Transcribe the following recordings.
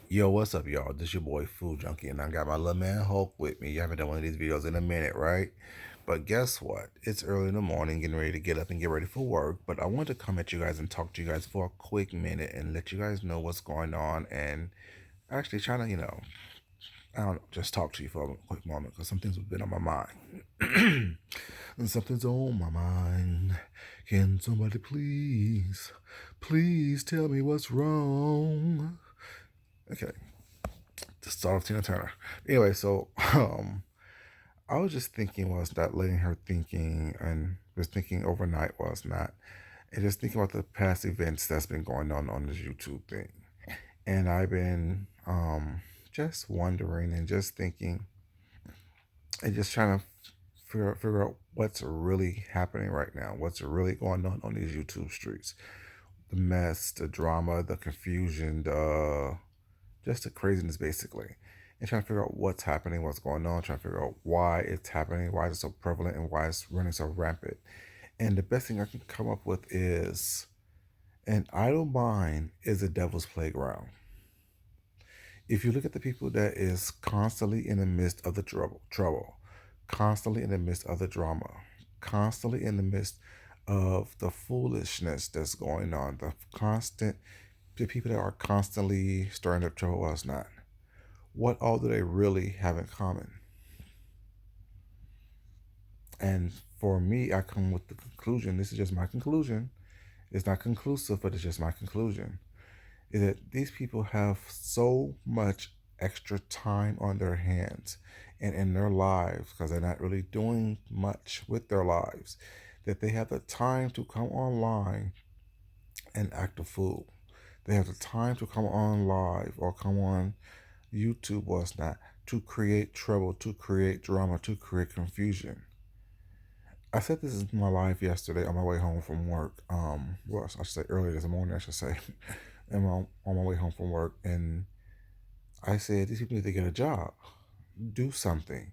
Yo, what's up, y'all? This your boy Food Junkie, and I got my little man Hulk with me. You haven't done one of these videos in a minute, right? But guess what? It's early in the morning, getting ready to get up and get ready for work. But I wanted to come at you guys and talk to you guys for a quick minute and let you guys know what's going on and actually trying to, I don't know, just talk to you for a quick moment because something's been on my mind. And something's on my mind. Can somebody please tell me what's wrong? Okay, to start off Tina Turner. Anyway, so I was just thinking was that letting her thinking and was thinking overnight was not, and just thinking about the past events that's been going on this YouTube thing, and I've been just wondering and just thinking and just trying to figure out what's really happening right now, what's really going on these YouTube streets, the mess, the drama, the confusion, the just the craziness basically, and trying to figure out what's happening, what's going on, trying to figure out why it's happening, why it's so prevalent, and why it's running so rampant. And the best thing I can come up with is an idle mind is a devil's playground. If you look at the people that is constantly in the midst of the trouble, constantly in the midst of the drama, constantly in the midst of the foolishness that's going on, the people that are constantly stirring up trouble was not. What all do they really have in common? And for me, I come with the conclusion. This is just my conclusion. It's not conclusive, but it's just my conclusion. Is that these people have so much extra time on their hands and in their lives because they're not really doing much with their lives that they have the time to come online and act a fool. They have the time to come on live or come on YouTube was not to create trouble, to create drama, to create confusion. I said this in my live yesterday on my way home from work. Well, I should say earlier this morning, I should say, on my way home from work, and I said these people need to get a job, do something,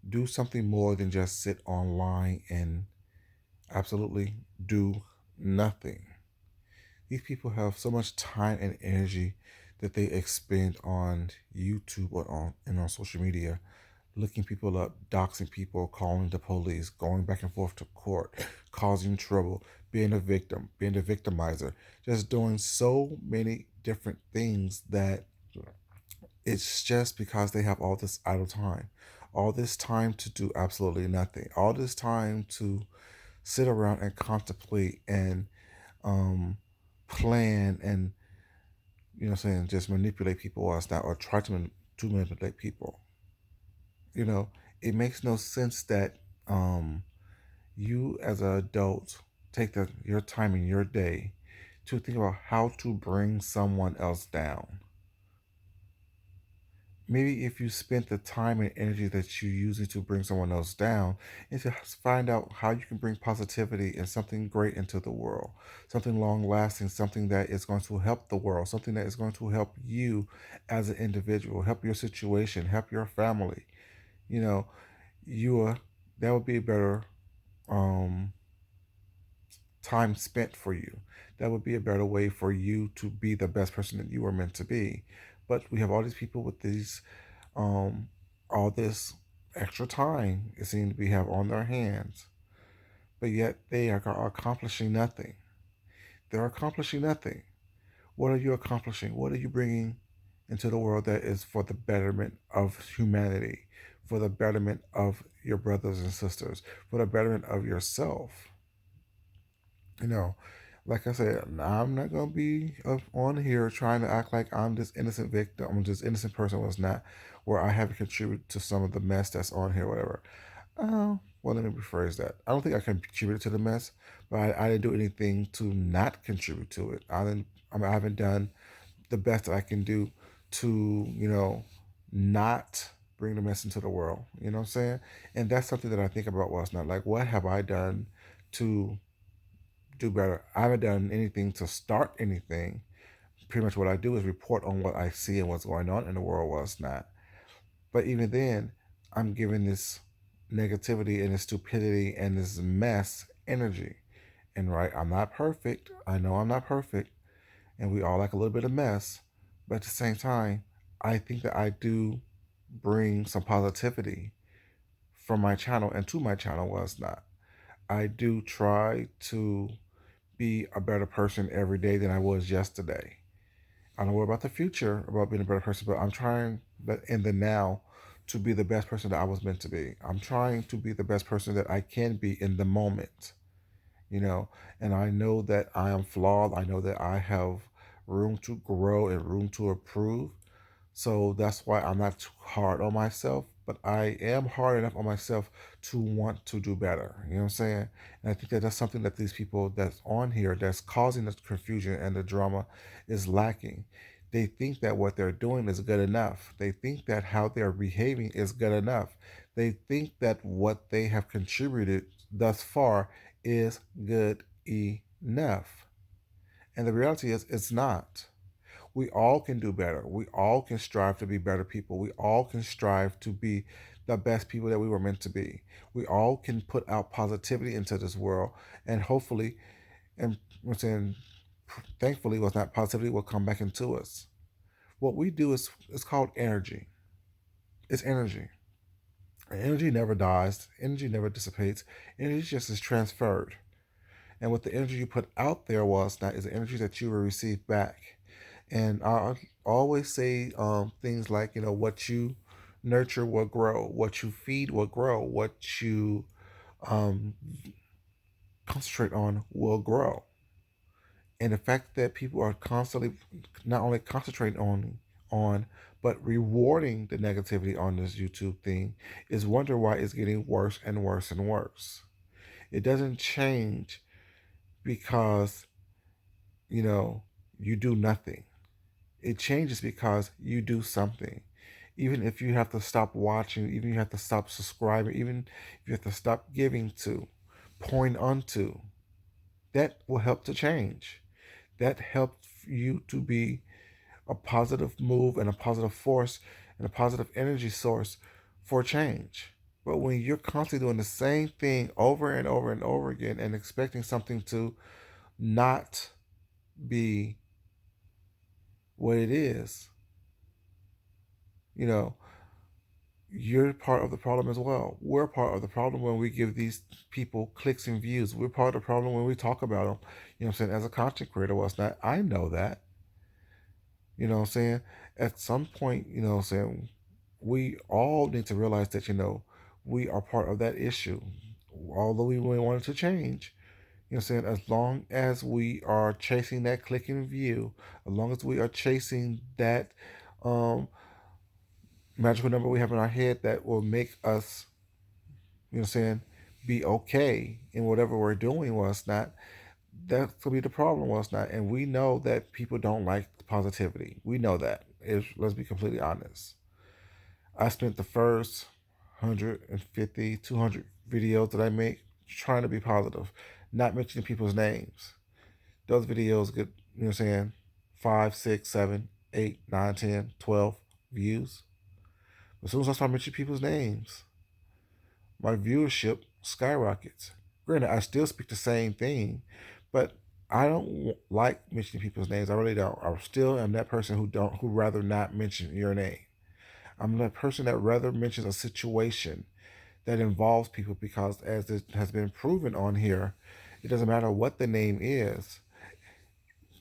do something more than just sit online and absolutely do nothing. These people have so much time and energy that they expend on YouTube or on social media, looking people up, doxing people, calling the police, going back and forth to court, causing trouble, being a victim, being a victimizer, just doing so many different things that it's just because they have all this idle time, all this time to do absolutely nothing, all this time to sit around and contemplate and um, plan and saying just manipulate people or not or try to manipulate people. You know, it makes no sense that um, you as an adult take your time in your day to think about how to bring someone else down. Maybe if you spent the time and energy that you're using to bring someone else down, and to find out how you can bring positivity and something great into the world, something long lasting, something that is going to help the world, something that is going to help you as an individual, help your situation, help your family. You know, you that would be a better um, time spent for you. That would be a better way for you to be the best person that you were meant to be. But we have all these people with these um, all this extra time it seems to be have on their hands, but yet they are accomplishing nothing. They're accomplishing nothing. What are you accomplishing? What are you bringing into the world that is for the betterment of humanity, for the betterment of your brothers and sisters, for the betterment of yourself? You know, like I said, I'm not gonna be up on here trying to act like I'm this innocent victim, I'm this innocent person was not, where I haven't contributed to some of the mess that's on here, whatever. Well, let me rephrase that. I don't think I contributed to the mess, but I didn't do anything to not contribute to it. I haven't done the best that I can do to, not bring the mess into the world. You know what I'm saying? And that's something that I think about was not like, what have I done to do better? I haven't done anything to start anything. Pretty much what I do is report on what I see and what's going on in the world was not. But even then, I'm giving this negativity and this stupidity and this mess energy. And right, I'm not perfect. I know I'm not perfect. And we all like a little bit of mess. But at the same time, I think that I do bring some positivity from my channel and to my channel was not. I do try to be a better person every day than I was yesterday. I don't worry about the future, about being a better person, but I'm trying that in the now to be the best person that I was meant to be. I'm trying to be the best person that I can be in the moment, you know, and I know that I am flawed. I know that I have room to grow and room to improve. So that's why I'm not too hard on myself, but I am hard enough on myself to want to do better. You know what I'm saying? And I think that that's something that these people that's on here that's causing the confusion and the drama is lacking. They think that what they're doing is good enough. They think that how they're behaving is good enough. They think that what they have contributed thus far is good enough. And the reality is, it's not. We all can do better. We all can strive to be better people. We all can strive to be the best people that we were meant to be. We all can put out positivity into this world, and hopefully, and we're saying, thankfully, was not positivity will come back into us. What we do is it's called energy. It's energy. And energy never dies. Energy never dissipates. Energy just is transferred. And what the energy you put out there was that is the energy that you will receive back. And I always say things like, what you nurture will grow, what you feed will grow, what you um, concentrate on will grow. And the fact that people are constantly not only concentrating on but rewarding the negativity on this YouTube thing is wonder why it's getting worse and worse and worse. It doesn't change because you know you do nothing. It changes because you do something. Even if you have to stop watching, even if you have to stop subscribing, even if you have to stop giving to, pouring onto, that will help to change. That helps you to be a positive move and a positive force and a positive energy source for change. But when you're constantly doing the same thing over and over and over again and expecting something to not be what it is, you know, you're part of the problem as well. We're part of the problem when we give these people clicks and views. We're part of the problem when we talk about them. You know what I'm saying? As a content creator, what's not, I know that. You know what I'm saying? At some point, what I'm saying, we all need to realize that, we are part of that issue. Although we really want it to change, what I'm saying, as long as we are chasing that click and view, as long as we are chasing that um, magical number we have in our head that will make us, what I'm saying, be okay in whatever we're doing was not, that's gonna be the problem was not. And we know that people don't like positivity. We know that. Let's be completely honest. I spent the first 150, 200 videos that I make trying to be positive, not mentioning people's names. Those videos get, what I'm saying, 5, 6, 7, 8, 9, 10, 12 views. As soon as I start mentioning people's names, my viewership skyrockets. Granted, I still speak the same thing, but I don't like mentioning people's names. I really don't. I still am that person who rather not mention your name. I'm that person that rather mentions a situation that involves people because, as it has been proven on here, it doesn't matter what the name is.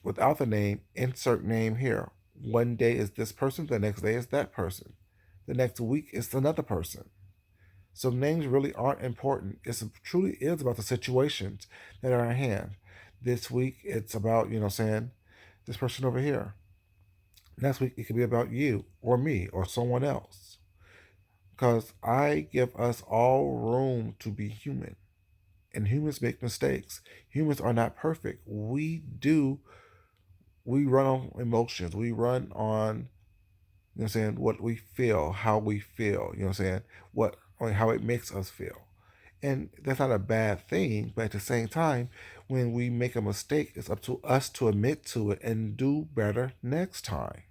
Without the name, insert name here. One day is this person, the next day is that person, the next week is another person. So names really aren't important. It truly is about the situations that are at hand. This week it's about, saying, this person over here. Next week it could be about you or me or someone else. Because I give us all room to be human. And humans make mistakes. Humans are not perfect. We run on emotions. We run on, what we feel, how we feel, how it makes us feel. And that's not a bad thing, but at the same time, when we make a mistake, it's up to us to admit to it and do better next time.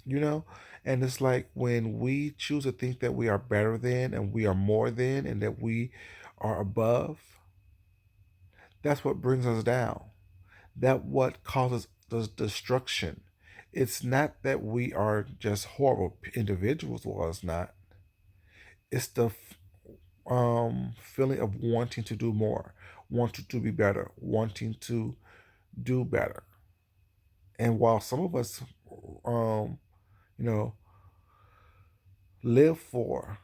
You know? And it's like when we choose to think that we are better than and we are more than and that we are above, that's what brings us down. That what causes the destruction. It's not that we are just horrible individuals, well, it's not. It's the feeling of wanting to do more, wanting to be better, wanting to do better. And while some of us, um, you know, live for,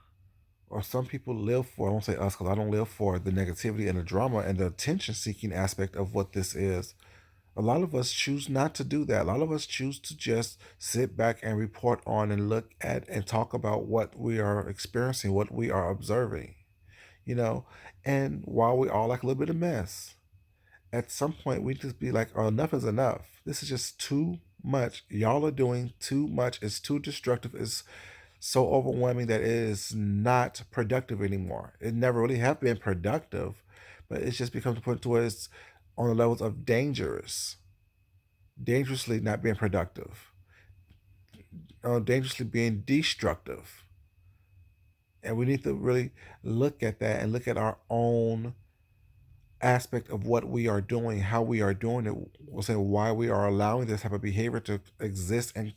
or some people live for, I won't say us because I don't live for the negativity and the drama and the attention seeking aspect of what this is. A lot of us choose not to do that. A lot of us choose to just sit back and report on and look at and talk about what we are experiencing, what we are observing, you know. And while we all like a little bit of mess, at some point we just be like, oh, enough is enough. This is just too much. Y'all are doing too much. It's too destructive. It's so overwhelming that it is not productive anymore. It never really have been productive, but it's just become to the point to where it's on the levels of dangerous, dangerously not being productive, dangerously being destructive. And we need to really look at that and look at our own aspect of what we are doing, how we are doing it, we'll say why we are allowing this type of behavior to exist and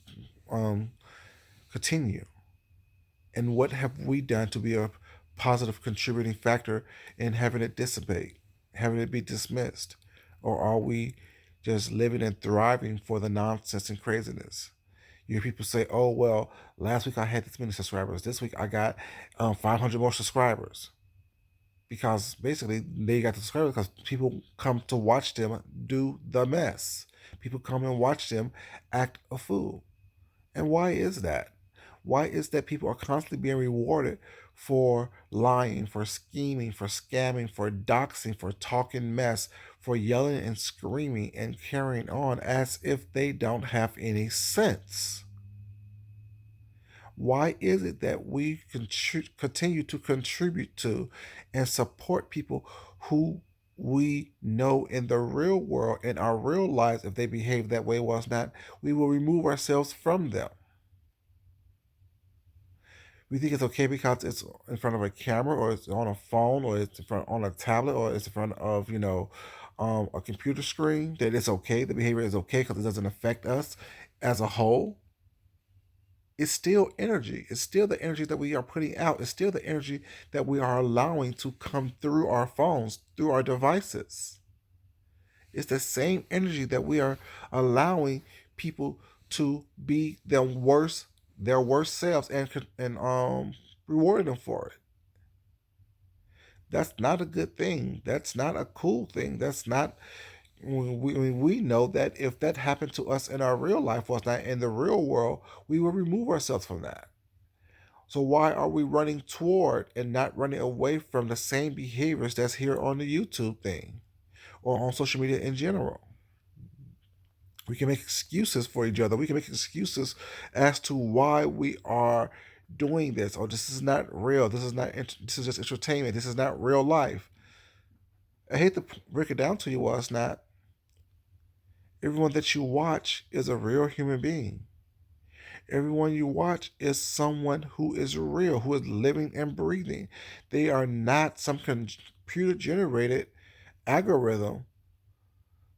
um, continue. And what have we done to be a positive contributing factor in having it dissipate, having it be dismissed? Or are we just living and thriving for the nonsense and craziness? You hear people say, oh, well, last week I had this many subscribers. This week I got 500 more subscribers. Because basically they got the subscribers because people come to watch them do the mess. People come and watch them act a fool. And why is that? Why is that people are constantly being rewarded for lying, for scheming, for scamming, for doxing, for talking mess, for yelling and screaming and carrying on as if they don't have any sense? Why is it that we continue to contribute to and support people who we know in the real world, in our real lives, if they behave that way, was not, we will remove ourselves from them? We think it's okay because it's in front of a camera or it's on a phone or it's in front on a tablet or it's in front of a computer screen that it's okay. The behavior is okay because it doesn't affect us as a whole. It's still energy. It's still the energy that we are putting out. It's still the energy that we are allowing to come through our phones, through our devices. It's the same energy that we are allowing people to be their worst selves, and rewarding them for it. That's not a good thing. That's not a cool thing. That's not. We know that if that happened to us in our real life, was not in the real world, we will remove ourselves from that. So why are we running toward and not running away from the same behaviors that's here on the YouTube thing or on social media in general? We can make excuses for each other. We can make excuses as to why we are doing this. Or this is not real. This is not. This is just entertainment. This is not real life. I hate to break it down to you, was not. Everyone that you watch is a real human being. Everyone you watch is someone who is real, who is living and breathing. They are not some computer generated algorithm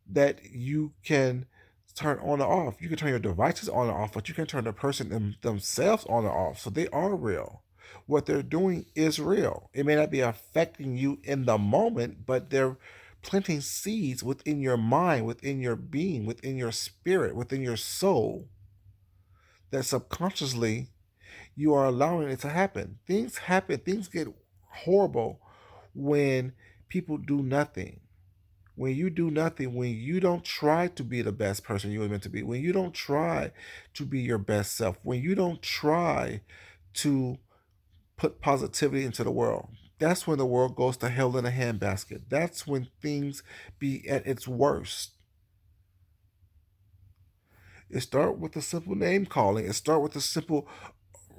that you can turn on or off. You can turn your devices on or off, but you can turn the person themselves on or off. So they are real. What they're doing is real. It may not be affecting you in the moment, but they're planting seeds within your mind, within your being, within your spirit, within your soul, that subconsciously you are allowing it to happen. Things happen, things get horrible when people do nothing. When you do nothing, when you don't try to be the best person you were meant to be, when you don't try to be your best self, when you don't try to put positivity into the world, that's when the world goes to hell in a handbasket. That's when things be at its worst. It start with a simple name calling. It start with a simple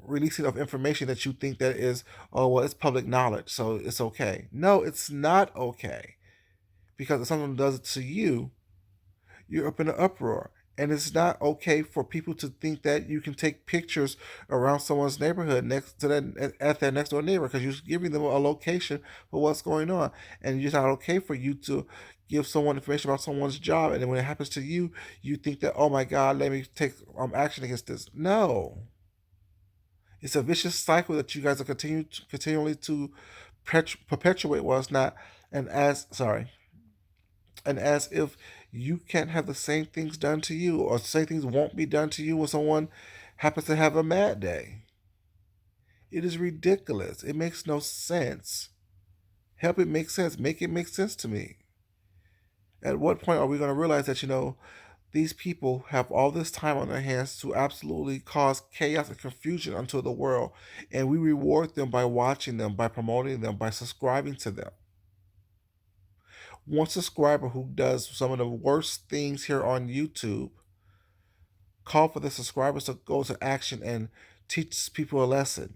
releasing of information that you think that is, oh well, it's public knowledge, so it's okay. No, it's not okay. Because if someone does it to you, you're up in an uproar. And it's not okay for people to think that you can take pictures around someone's neighborhood next to that at their next door neighbor because you're giving them a location for what's going on. And it's not okay for you to give someone information about someone's job, and then when it happens to you, you think that, oh my God, let me take action against this. No, it's a vicious cycle that you guys are continually to perpetuate. Well, it's not, and as sorry, and as if you can't have the same things done to you, or same things won't be done to you when someone happens to have a mad day. It is ridiculous. It makes no sense. Help it make sense. Make it make sense to me. At what point are we going to realize that, these people have all this time on their hands to absolutely cause chaos and confusion unto the world, and we reward them by watching them, by promoting them, by subscribing to them? One subscriber who does some of the worst things here on YouTube call for the subscribers to go to action and teach people a lesson.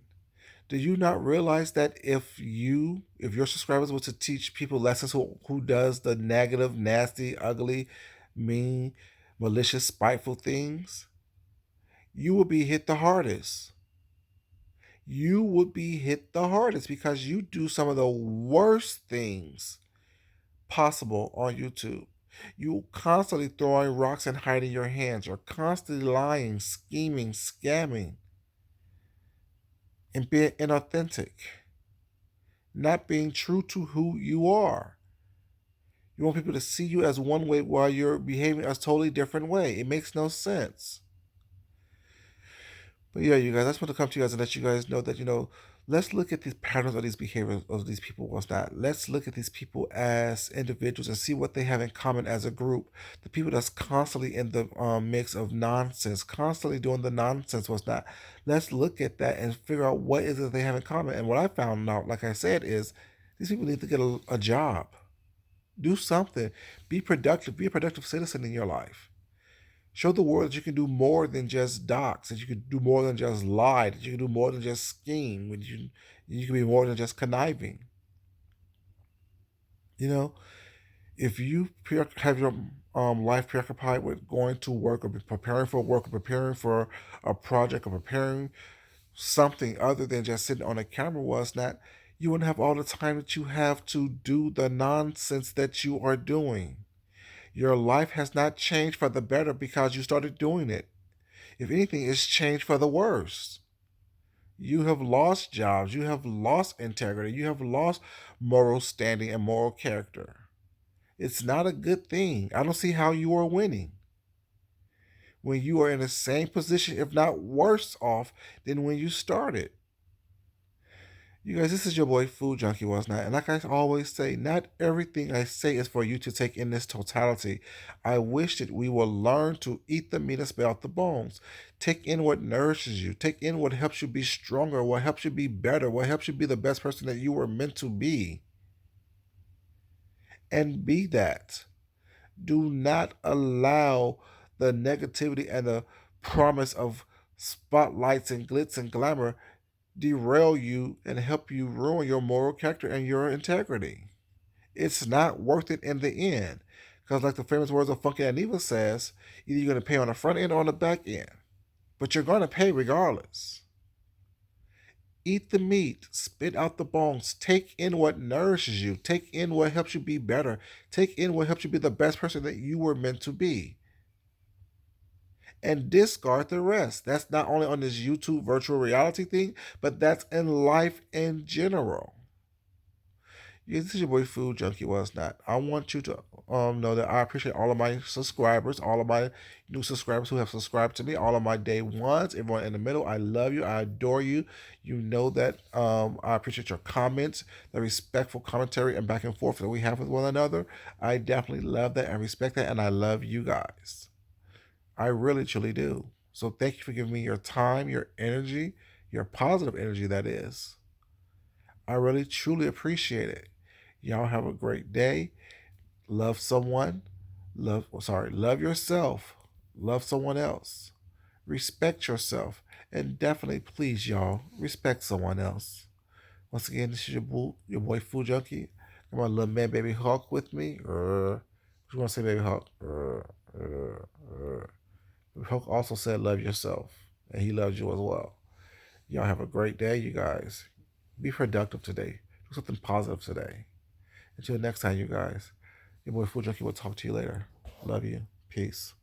Do you not realize that if your subscribers were to teach people lessons who does the negative, nasty, ugly, mean, malicious, spiteful things, you would be hit the hardest. You would be hit the hardest because you do some of the worst things possible on YouTube. You constantly throwing rocks and hiding your hands. You're constantly lying, scheming, scamming, and being inauthentic, not being true to who you are. You want people to see you as one way while you're behaving a totally different way. It makes no sense. But yeah, you guys, I just want to come to you guys and let you guys know that, let's look at these patterns of these behaviors of these people. What's not? Let's look at these people as individuals and see what they have in common as a group. The people that's constantly in the mix of nonsense, constantly doing the nonsense. What's not? Let's look at that and figure out what is it they have in common. And what I found out, like I said, is these people need to get a job, do something, be productive, be a productive citizen in your life. Show the world that you can do more than just dox, that you can do more than just lie, that you can do more than just scheme, when you can be more than just conniving. You know, if you have your life preoccupied with going to work or preparing for work or preparing for a project or preparing something other than just sitting on a camera, was not, you wouldn't have all the time that you have to do the nonsense that you are doing. Your life has not changed for the better because you started doing it. If anything, it's changed for the worse. You have lost jobs. You have lost integrity. You have lost moral standing and moral character. It's not a good thing. I don't see how you are winning when you are in the same position, if not worse off, than when you started. You guys, this is your boy Food Junkie Was Not, and like I always say, not everything I say is for you to take in this totality. I wish that we will learn to eat the meat and spit out the bones. Take in what nourishes you. Take in what helps you be stronger, what helps you be better, what helps you be the best person that you were meant to be. And be that. Do not allow the negativity and the promise of spotlights and glitz and glamour derail you and help you ruin your moral character and your integrity. It's not worth it in the end. Because, like the famous words of Funky Aniva says, either you're going to pay on the front end or on the back end. But you're going to pay regardless. Eat the meat, spit out the bones, take in what nourishes you, take in what helps you be better, take in what helps you be the best person that you were meant to be, and discard the rest. That's not only on this YouTube virtual reality thing, but that's in life in general. Yeah, this is your boy Food Junkie Was Not. I want you to know that I appreciate all of my subscribers, all of my new subscribers who have subscribed to me, all of my day ones, everyone in the middle. I love you. I adore you. You know that I appreciate your comments, the respectful commentary and back and forth that we have with one another. I definitely love that and respect that, and I love you guys. I really, truly do. So thank you for giving me your time, your energy, your positive energy, that is. I really, truly appreciate it. Y'all have a great day. Love someone. Love yourself. Love someone else. Respect yourself. And definitely, please, y'all, respect someone else. Once again, this is your boy Food Junkie. Got my little man, Baby Hawk, with me. What you want to say, Baby Hawk? Hulk also said, love yourself, and he loves you as well. Y'all have a great day, you guys. Be productive today. Do something positive today. Until next time, you guys. Your boy Food Junkie will talk to you later. Love you. Peace.